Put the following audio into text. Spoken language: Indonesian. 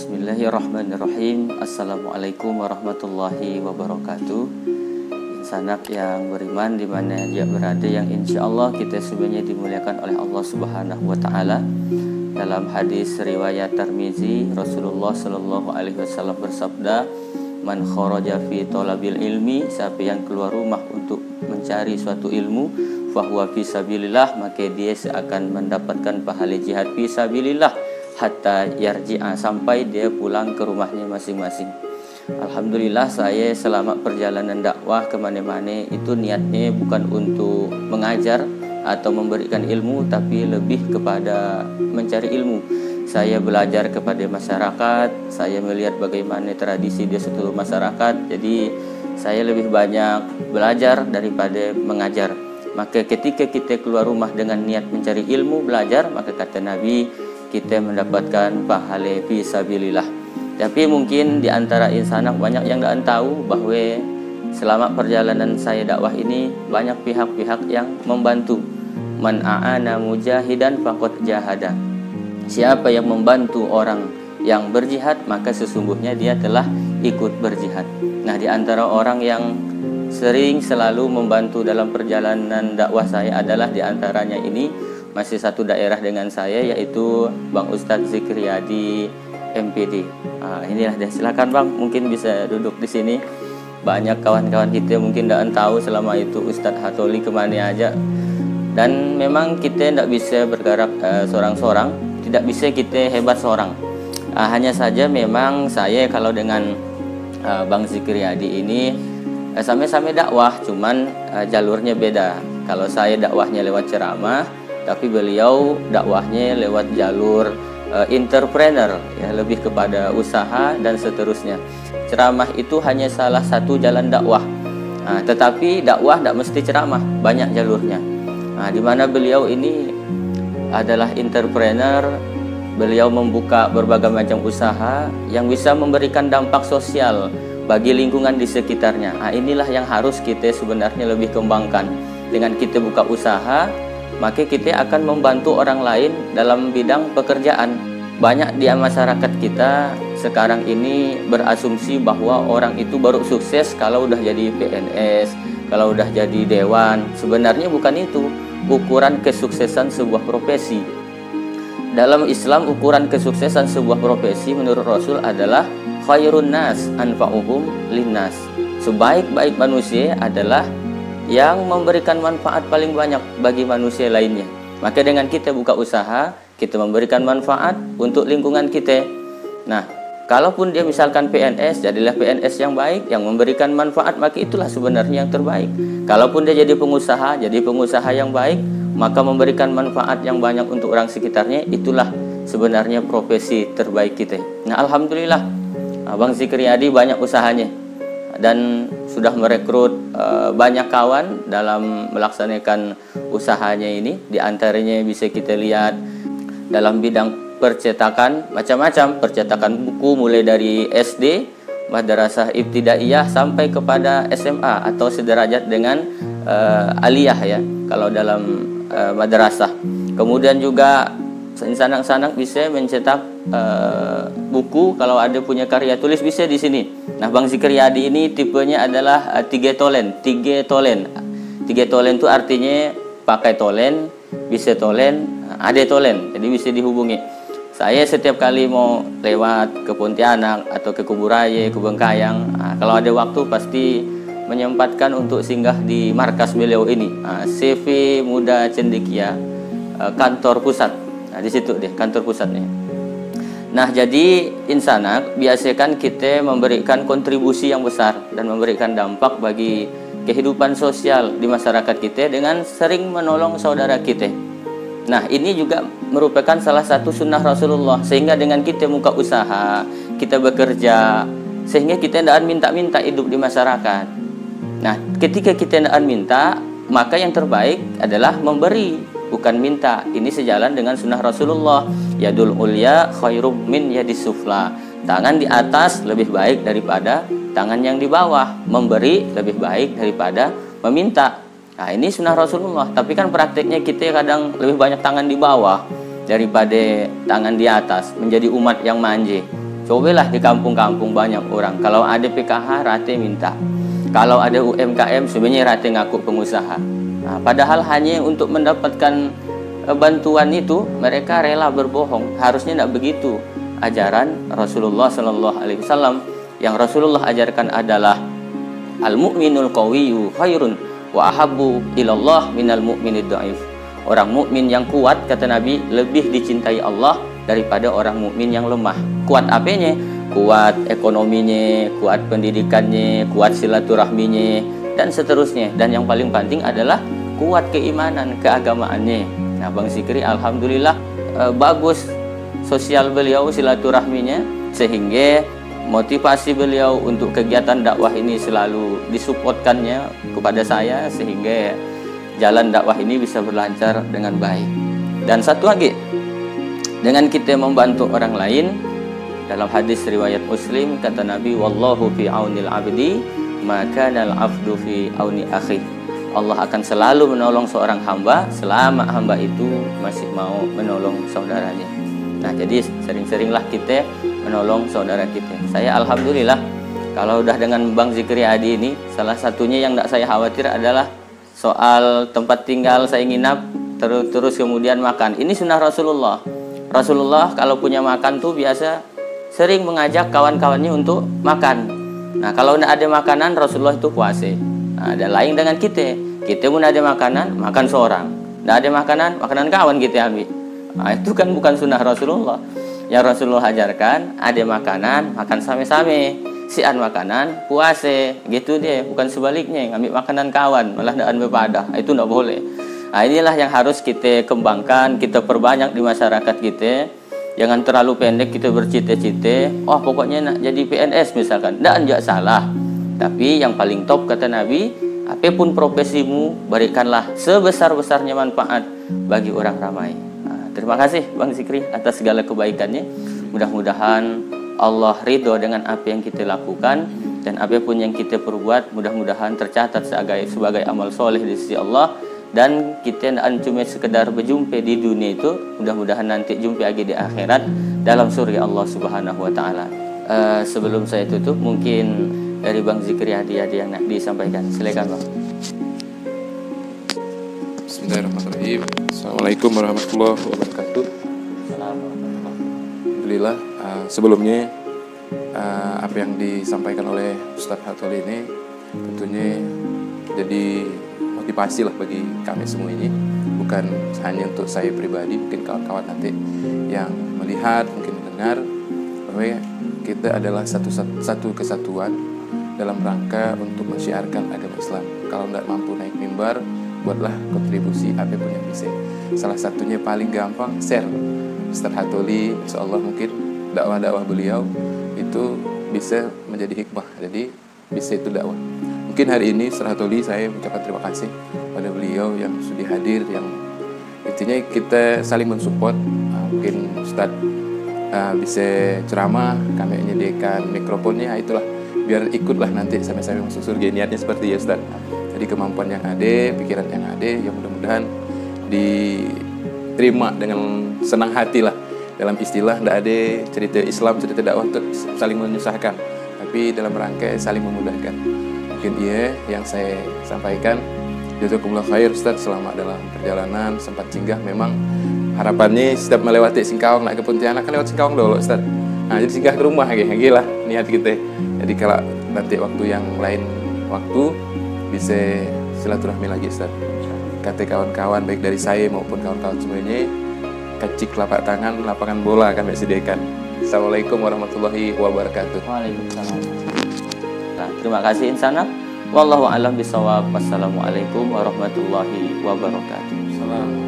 Bismillahirrahmanirrahim. Assalamualaikum warahmatullahi wabarakatuh. Insanak yang beriman di mana dia berada, yang insya Allah kita sebenarnya dimuliakan oleh Allah Subhanahu wa Ta'ala. Dalam hadis riwayat Tirmizi, Rasulullah Shallallahu Alaihi Wasallam bersabda, "Man kharaja fi talabil ilmi," siapa yang keluar rumah untuk mencari suatu ilmu, fahuwa fi sabilillah, maka dia akan mendapatkan pahala jihad fi sabilillah hatta yarji'a, sampai dia pulang ke rumahnya masing-masing. Alhamdulillah, saya selama perjalanan dakwah kemana-mana itu niatnya bukan untuk mengajar atau memberikan ilmu, tapi lebih kepada mencari ilmu. Saya belajar kepada masyarakat, saya melihat bagaimana tradisi di seluruh masyarakat, jadi saya lebih banyak belajar daripada mengajar. Maka ketika kita keluar rumah dengan niat mencari ilmu, belajar, maka kata Nabi, kita mendapatkan pahala fisabilillah. Tapi mungkin di antara insanak banyak yang tidak tahu bahwa selama perjalanan saya dakwah ini banyak pihak-pihak yang membantu. Man a'ana mujahidan faqad jahada. Siapa yang membantu orang yang berjihad, maka sesungguhnya dia telah ikut berjihad. Nah, di antara orang yang sering selalu membantu dalam perjalanan dakwah saya adalah di antaranya ini masih satu daerah dengan saya, yaitu Bang Ustadz Zikriyadi MPD. Inilah dia, silakan Bang, mungkin bisa duduk di sini. Banyak kawan-kawan kita mungkin tidak tahu selama itu Ustadz Hatoli kemana aja. Dan memang kita tidak bisa bergerak seorang-seorang, tidak bisa kita hebat seorang. Hanya saja memang saya kalau dengan Bang Zikriyadi ini sama-sama dakwah, cuman jalurnya beda. Kalau saya dakwahnya lewat ceramah, tapi beliau dakwahnya lewat jalur entrepreneur, ya, lebih kepada usaha dan seterusnya. Ceramah itu hanya salah satu jalan dakwah, tetapi dakwah tidak mesti ceramah, banyak jalurnya. Di mana beliau ini adalah entrepreneur, beliau membuka berbagai macam usaha yang bisa memberikan dampak sosial bagi lingkungan di sekitarnya. Inilah yang harus kita sebenarnya lebih kembangkan. Dengan kita buka usaha, maka kita akan membantu orang lain dalam bidang pekerjaan. Banyak di masyarakat kita sekarang ini berasumsi bahwa orang itu baru sukses kalau udah jadi PNS, kalau udah jadi dewan. Sebenarnya bukan itu ukuran kesuksesan sebuah profesi. Dalam Islam, ukuran kesuksesan sebuah profesi menurut Rasul adalah khairun nas anfa'uhum linnas. Sebaik-baik manusia adalah yang memberikan manfaat paling banyak bagi manusia lainnya. Maka dengan kita buka usaha, kita memberikan manfaat untuk lingkungan kita. Nah, kalaupun dia misalkan PNS, jadilah PNS yang baik, yang memberikan manfaat, maka itulah sebenarnya yang terbaik. Kalaupun dia jadi pengusaha yang baik, maka memberikan manfaat yang banyak untuk orang sekitarnya, itulah sebenarnya profesi terbaik kita. Nah, alhamdulillah, Bang Zikriyadi banyak usahanya dan sudah merekrut banyak kawan dalam melaksanakan usahanya ini. Di antaranya bisa kita lihat dalam bidang percetakan, macam-macam percetakan buku, mulai dari SD, madrasah ibtidaiyah sampai kepada SMA atau sederajat dengan aliyah, ya, kalau dalam madrasah. Kemudian juga sanak-sanak bisa mencetak buku, kalau ada punya karya tulis bisa di sini. Nah, Bang Zikriyadi ini tipenya adalah 3 tolen. 3 tolen itu artinya pakai tolen, bisa tolen, ada tolen, jadi bisa dihubungi. Saya setiap kali mau lewat ke Pontianak atau ke Kuburaya, ke Bengkayang, kalau ada waktu pasti menyempatkan untuk singgah di markas beliau ini, CV Muda Cendekia, kantor pusat. Di situ deh kantor pusatnya. Nah, jadi insanak, biasakan kita memberikan kontribusi yang besar dan memberikan dampak bagi kehidupan sosial di masyarakat kita dengan sering menolong saudara kita. Nah, ini juga merupakan salah satu sunnah Rasulullah, sehingga dengan kita buka usaha, kita bekerja, sehingga kita tidak minta-minta hidup di masyarakat. Nah, ketika kita tidak minta, maka yang terbaik adalah memberi, bukan minta. Ini sejalan dengan sunnah Rasulullah. Yadul ulya khairum min yadis sufla. Tangan di atas lebih baik daripada tangan yang di bawah. Memberi lebih baik daripada meminta. Nah, ini sunnah Rasulullah. Tapi kan prakteknya kita kadang lebih banyak tangan di bawah daripada tangan di atas, menjadi umat yang manja. Cobalah di kampung-kampung banyak orang. Kalau ada PKH, rate minta. Kalau ada UMKM, sebenarnya rate ngaku pengusaha. Nah, padahal hanya untuk mendapatkan bantuan itu, mereka rela berbohong. Harusnya tidak begitu. Ajaran Rasulullah Sallallahu Alaihi Wasallam yang Rasulullah ajarkan adalah al-mu'minul qawiyyu khairun wa ahabbu ilallah minal mu'minid dhaif. Orang mukmin yang kuat, kata Nabi, lebih dicintai Allah daripada orang mukmin yang lemah. Kuat apanya? Kuat ekonominya, kuat pendidikannya, kuat silaturahminya, dan seterusnya. Dan yang paling penting adalah kuat keimanan, keagamaannya. Nah, Bang Zikri alhamdulillah bagus sosial beliau, silaturahminya, sehingga motivasi beliau untuk kegiatan dakwah ini selalu disupportkannya kepada saya, sehingga jalan dakwah ini bisa berlancar dengan baik. Dan satu lagi, dengan kita membantu orang lain, dalam hadis riwayat Muslim kata Nabi, wallahu fi aunil abdi maka nal abdu fi auni akhi. Allah akan selalu menolong seorang hamba selama hamba itu masih mau menolong saudaranya. Nah, jadi sering-seringlah kita menolong saudara kita. Saya alhamdulillah kalau udah dengan Bang Zikri Adi ini, salah satunya yang tidak saya khawatir adalah soal tempat tinggal saya nginap, terus kemudian makan. Ini sunnah Rasulullah. Rasulullah kalau punya makan tuh biasa sering mengajak kawan-kawannya untuk makan. Nah, kalau tidak ada makanan, Rasulullah itu puasa. Nah, ada lain dengan kita. Kita pun ada makanan, makan seorang. Tidak ada makanan, makanan kawan kita ambil. Nah, itu kan bukan sunnah Rasulullah. Yang Rasulullah ajarkan, ada makanan, makan sama-sama. Sian makanan, puasa, gitu dia. Bukan sebaliknya, ngambil makanan kawan, malah daan berpadah. Itu tidak boleh. Nah, inilah yang harus kita kembangkan, kita perbanyak di masyarakat kita. Jangan terlalu pendek kita bercita-cita, oh pokoknya nak jadi PNS misalkan. Tidak salah. Tapi yang paling top kata Nabi, apapun profesimu, berikanlah sebesar-besarnya manfaat bagi orang ramai. Nah, terima kasih Bang Zikri atas segala kebaikannya. Mudah-mudahan Allah ridho dengan apa yang kita lakukan, dan apapun yang kita perbuat mudah-mudahan tercatat sebagai amal soleh di sisi Allah, dan kita tidak cuma sekedar berjumpa di dunia itu, mudah-mudahan nanti jumpa lagi di akhirat dalam surga Allah Subhanahu wa taala. Sebelum saya tutup, mungkin dari Bang Zikri ada yang nak disampaikan. Silakan Bang. Bismillahirrahmanirrahim. Assalamualaikum warahmatullahi wabarakatuh. Alhamdulillah, sebelumnya apa yang disampaikan oleh Ustadz Hatoli ini tentunya jadi motivasi lah bagi kami semua ini, bukan hanya untuk saya pribadi, mungkin kawan-kawan nanti yang melihat, mungkin mendengar, bahwa kita adalah satu kesatuan dalam rangka untuk mensyiarkan agama Islam. Kalau tidak mampu naik mimbar, buatlah kontribusi apapun yang bisa. Salah satunya paling gampang, share. Ustadz Hatoli, insya Allah mungkin dakwah-dakwah beliau itu bisa menjadi hikmah, jadi bisa itu dakwah. Mungkin hari ini Ustadz Hatoli saya mengucapkan terima kasih pada beliau yang sudah hadir, yang intinya kita saling mensupport. Mungkin Ustadz bisa ceramah, kami menyediakan mikrofonnya, itulah biar ikutlah nanti sama-sama masuk surga. Niatnya seperti ya Ustadz. Jadi kemampuan yang ada, pikiran yang ada, yang mudah-mudahan diterima dengan senang hati lah. Dalam istilah tidak ada cerita Islam, cerita dakwah untuk saling menyusahkan, tapi dalam rangka saling memudahkan. Mungkin yang saya sampaikan. Jazakumullah khair Ustadz, selamat dalam perjalanan, sempat singgah. Memang harapannya setiap melewati Singkawang, nak ke Pontianak kan lewat Singkawang dulu Ustadz. Nah, jadi singgah ke rumah gila niat kita. Jadi kalau nanti waktu yang lain bisa silaturahmi lagi Ustadz. Kata kawan-kawan baik dari saya maupun kawan-kawan semuanya, kacik lapak tangan, lapangan bola kami sediakan. Assalamualaikum warahmatullahi wabarakatuh. Waalaikumsalam. Nah, terima kasih insanak. Wallahu a'lam bishawab. Wassalamualaikum warahmatullahi wabarakatuh. Salam.